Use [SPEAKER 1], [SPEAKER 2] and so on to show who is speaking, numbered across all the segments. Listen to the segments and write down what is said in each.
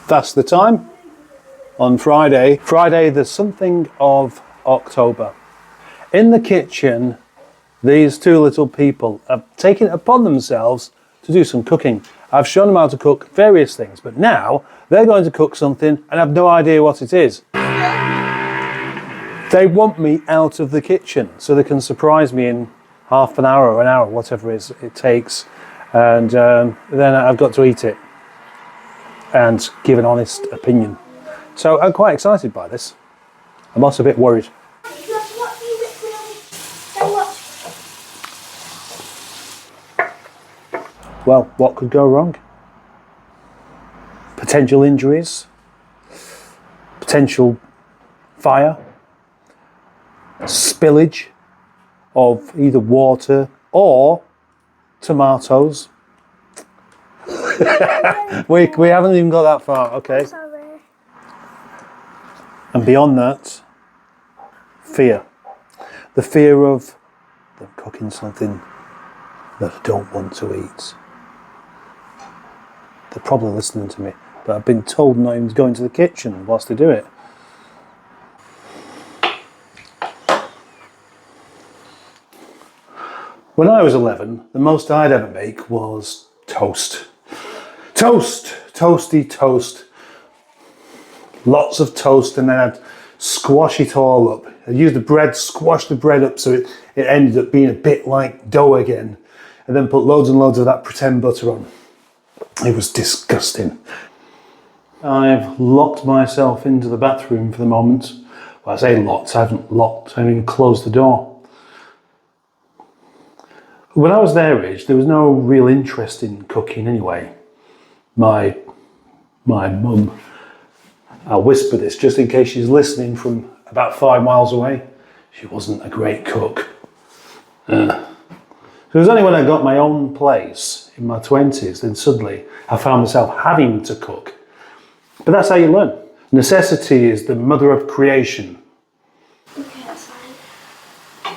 [SPEAKER 1] That's the time on Friday. Friday, the something of October. In the kitchen, these two little people have taken it upon themselves to do some cooking. I've shown them how to cook various things, but now they're going to cook something and have no idea what it is. They want me out of the kitchen so they can surprise me in half an hour or an hour, whatever it takes, and then I've got to eat it and give an honest opinion. So I'm quite excited by this. I'm also a bit worried. Well, what could go wrong? Potential injuries, potential fire, spillage of either water or tomatoes. we haven't even got that far, okay.
[SPEAKER 2] Sorry.
[SPEAKER 1] And beyond that, fear. The fear of them cooking something that I don't want to eat. They're probably listening to me, but I've been told not even to go into the kitchen whilst they do it. When I was 11, the most I'd ever make was toast. Toast! Toasty toast. Lots of toast, and then I'd squash it all up. I'd use the bread, squash the bread up so it ended up being a bit like dough again, and then put loads and loads of that pretend butter on. It was disgusting. I've locked myself into the bathroom for the moment. Well, I say locked, I haven't locked, I haven't even closed the door. When I was their age, there was no real interest in cooking anyway. My mum, I'll whisper this just in case she's listening from about 5 miles away, she wasn't a great cook. It was only when I got my own place in my 20s, then suddenly I found myself having to cook. But that's how you learn. Necessity is the mother of creation.
[SPEAKER 2] Okay, that's fine.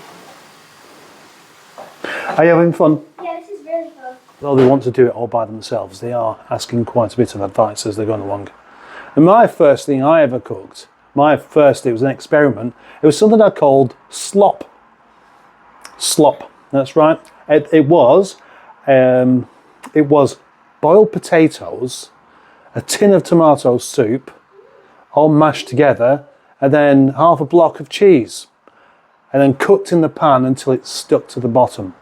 [SPEAKER 1] Are you having fun?
[SPEAKER 2] Yeah, this is really fun.
[SPEAKER 1] Though they want to do it all by themselves, they are asking quite a bit of advice as they're going along. And my first thing I ever cooked, it was an experiment, it was something I called slop. Slop, that's right. It was boiled potatoes, a tin of tomato soup, all mashed together, and then half a block of cheese, and then cooked in the pan until it stuck to the bottom.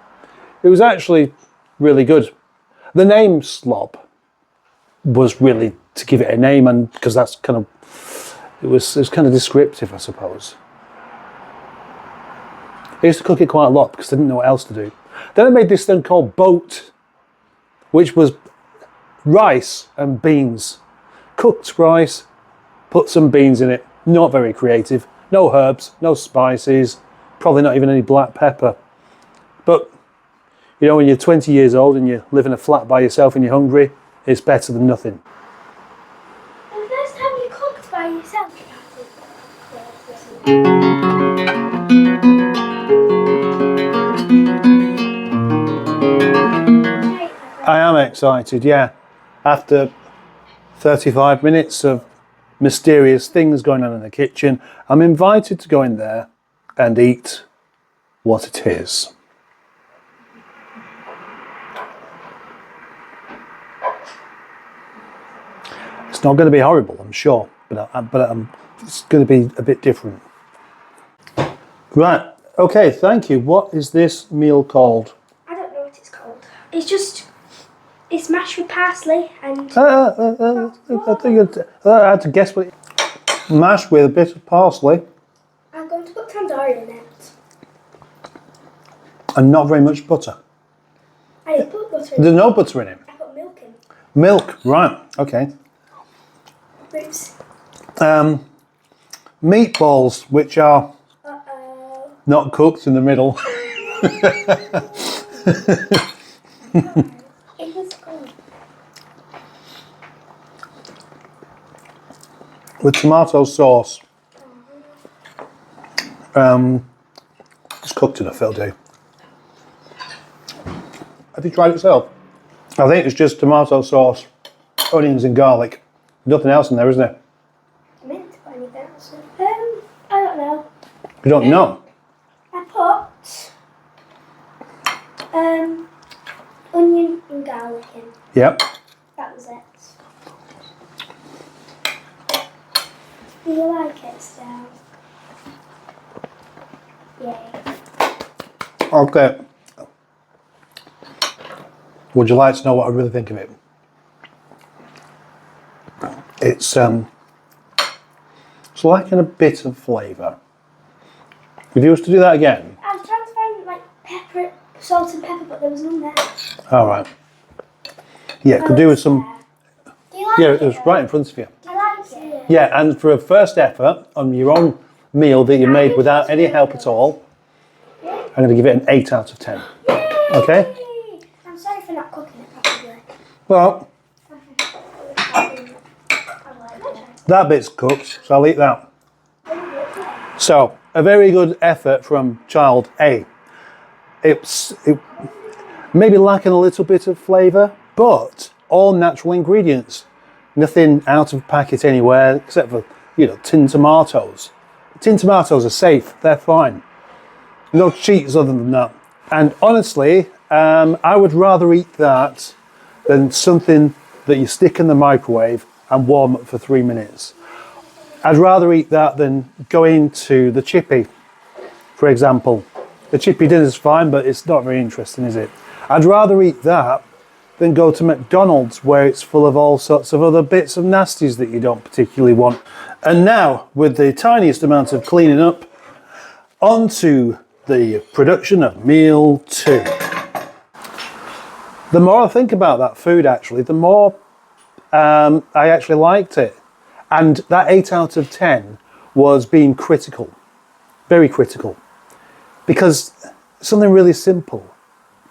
[SPEAKER 1] It was actually really good. The name slop was really to give it a name, and because that's kind of, it was kind of descriptive, I suppose. I used to cook it quite a lot because I didn't know what else to do. Then I made this thing called boat, which was rice and beans. Cooked rice, put some beans in it. Not very creative. No herbs, no spices, probably not even any black pepper. But, you know, when you're 20 years old and you live in a flat by yourself and you're hungry, it's better than nothing.
[SPEAKER 2] The first time you cooked by yourself,
[SPEAKER 1] I am excited, yeah. After 35 minutes of mysterious things going on in the kitchen, I'm invited to go in there and eat what it is. It's not going to be horrible, I'm sure, but it's going to be a bit different. Right, okay, thank you. What is this meal called?
[SPEAKER 2] I don't know what it's called. It's mashed with parsley and...
[SPEAKER 1] I think I had to guess what mashed with a bit of parsley.
[SPEAKER 2] I'm going to put tandoori in it.
[SPEAKER 1] And not very much butter.
[SPEAKER 2] I didn't put butter in
[SPEAKER 1] There's
[SPEAKER 2] it.
[SPEAKER 1] no butter in it.
[SPEAKER 2] I put milk in.
[SPEAKER 1] Milk, right, okay.
[SPEAKER 2] Oops.
[SPEAKER 1] Meatballs, which are
[SPEAKER 2] Uh-oh.
[SPEAKER 1] not cooked in the middle.
[SPEAKER 2] It was good.
[SPEAKER 1] With tomato sauce. It's cooked enough, it'll do. Have you tried it yourself? I think it's just tomato sauce, onions and garlic. Nothing else in there, isn't there?
[SPEAKER 2] I meant to put anything else in. I don't know.
[SPEAKER 1] You don't know?
[SPEAKER 2] I put onion and garlic in.
[SPEAKER 1] Yep.
[SPEAKER 2] That was it. Do you like it still? Yay.
[SPEAKER 1] Okay. Would you like to know what I really think of it? It's lacking a bit of flavour. If you was to do that again.
[SPEAKER 2] I was trying to find like pepper, salt and pepper, but there was none there.
[SPEAKER 1] All right. Yeah, could do with some.
[SPEAKER 2] Do you like
[SPEAKER 1] Yeah,
[SPEAKER 2] it?
[SPEAKER 1] it was right in front of you.
[SPEAKER 2] I like it.
[SPEAKER 1] Yeah, and for a first effort on your own meal that you made without any help at all, I'm going to give it an 8 out of 10.
[SPEAKER 2] Yay!
[SPEAKER 1] Okay?
[SPEAKER 2] I'm sorry for not cooking it properly.
[SPEAKER 1] Well, that bit's cooked, so I'll eat that. So, a very good effort from child A. It maybe lacking a little bit of flavour, but all natural ingredients. Nothing out of packet anywhere, except for, tin tomatoes. Tin tomatoes are safe, they're fine. No cheats other than that. And honestly, I would rather eat that than something that you stick in the microwave and warm up for 3 minutes. I'd rather eat that than go into the chippy, for example. The chippy dinner's fine, but it's not very interesting, is it? I'd rather eat that than go to McDonald's, where it's full of all sorts of other bits of nasties that you don't particularly want. And now, with the tiniest amount of cleaning up, onto the production of meal 2. The more I think about that food, actually, the more I actually liked it. And that 8 out of 10 was being critical, very critical, because something really simple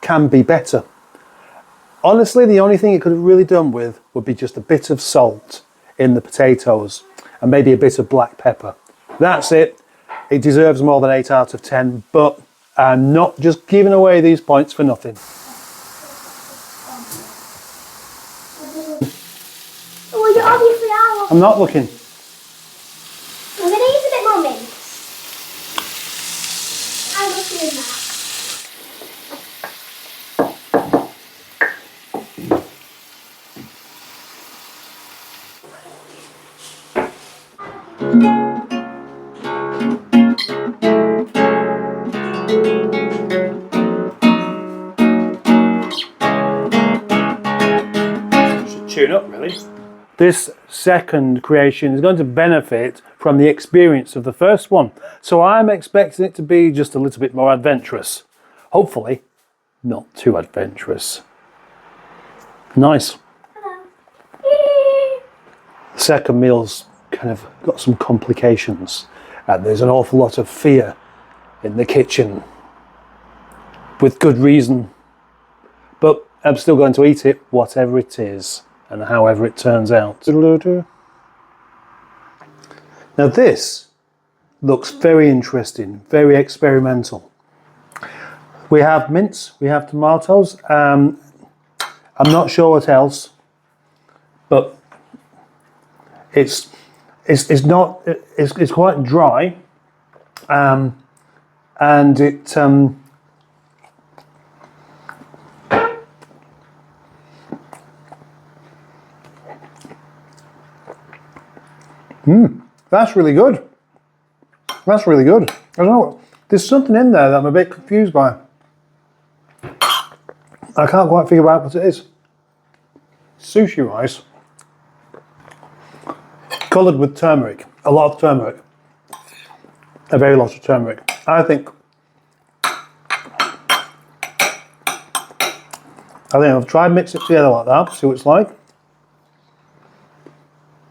[SPEAKER 1] can be better. Honestly, the only thing it could have really done with would be just a bit of salt in the potatoes and maybe a bit of black pepper. That's it. It deserves more than 8 out of 10, but I'm not just giving away these points for nothing.
[SPEAKER 2] Well, you obviously are.
[SPEAKER 1] I'm not looking.
[SPEAKER 2] I'm going to use a bit more mint. I'm looking in that.
[SPEAKER 1] Tune up, really. This second creation is going to benefit from the experience of the first one. So I'm expecting it to be just a little bit more adventurous. Hopefully, not too adventurous. Nice. The second meal's kind of got some complications. And there's an awful lot of fear in the kitchen. With good reason. But I'm still going to eat it, whatever it is. And however it turns out. Now this looks very interesting, very experimental. We have mince, we have tomatoes. I'm not sure what else, but it's quite dry, and it. That's really good. That's really good. I don't know. There's something in there that I'm a bit confused by. I can't quite figure out what it is. Sushi rice. Coloured with turmeric. A lot of turmeric. A very lot of turmeric. I think I've tried mix it together like that, see what it's like.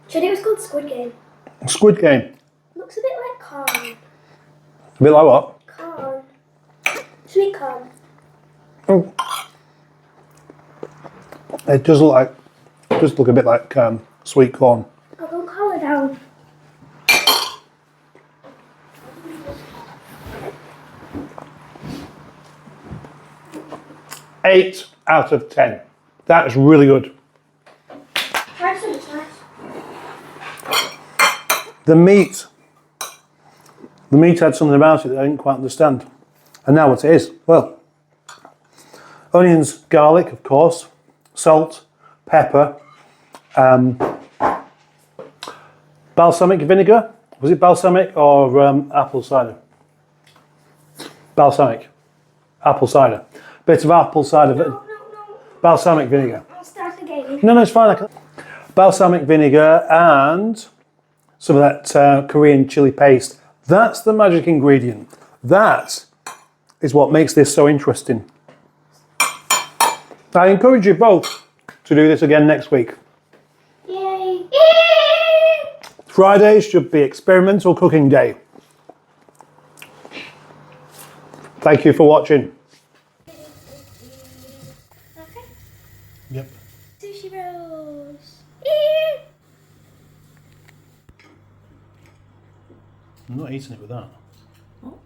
[SPEAKER 2] Should it was called Squid Game.
[SPEAKER 1] Squid Game.
[SPEAKER 2] Looks a bit like corn.
[SPEAKER 1] A bit like what?
[SPEAKER 2] Corn. Sweet corn.
[SPEAKER 1] Oh. It does look a bit like sweet corn.
[SPEAKER 2] I'll go collar down.
[SPEAKER 1] Eight out of 10. That is really good.
[SPEAKER 2] Try some, it's nice.
[SPEAKER 1] The meat had something about it that I didn't quite understand. And now what it is? Well, onions, garlic, of course, salt, pepper, balsamic vinegar. Was it balsamic or apple cider? Balsamic. Apple cider. Bit of apple cider.
[SPEAKER 2] No.
[SPEAKER 1] Balsamic vinegar.
[SPEAKER 2] I'll start again.
[SPEAKER 1] No, it's fine. Balsamic vinegar and some of that Korean chili paste. That's the magic ingredient. That is what makes this so interesting. I encourage you both to do this again next week.
[SPEAKER 2] Yay!
[SPEAKER 1] Fridays should be experimental cooking day. Thank you for watching.
[SPEAKER 2] Okay.
[SPEAKER 1] Yep.
[SPEAKER 2] Sushi rolls.
[SPEAKER 1] I'm not eating it with that.
[SPEAKER 2] Oh.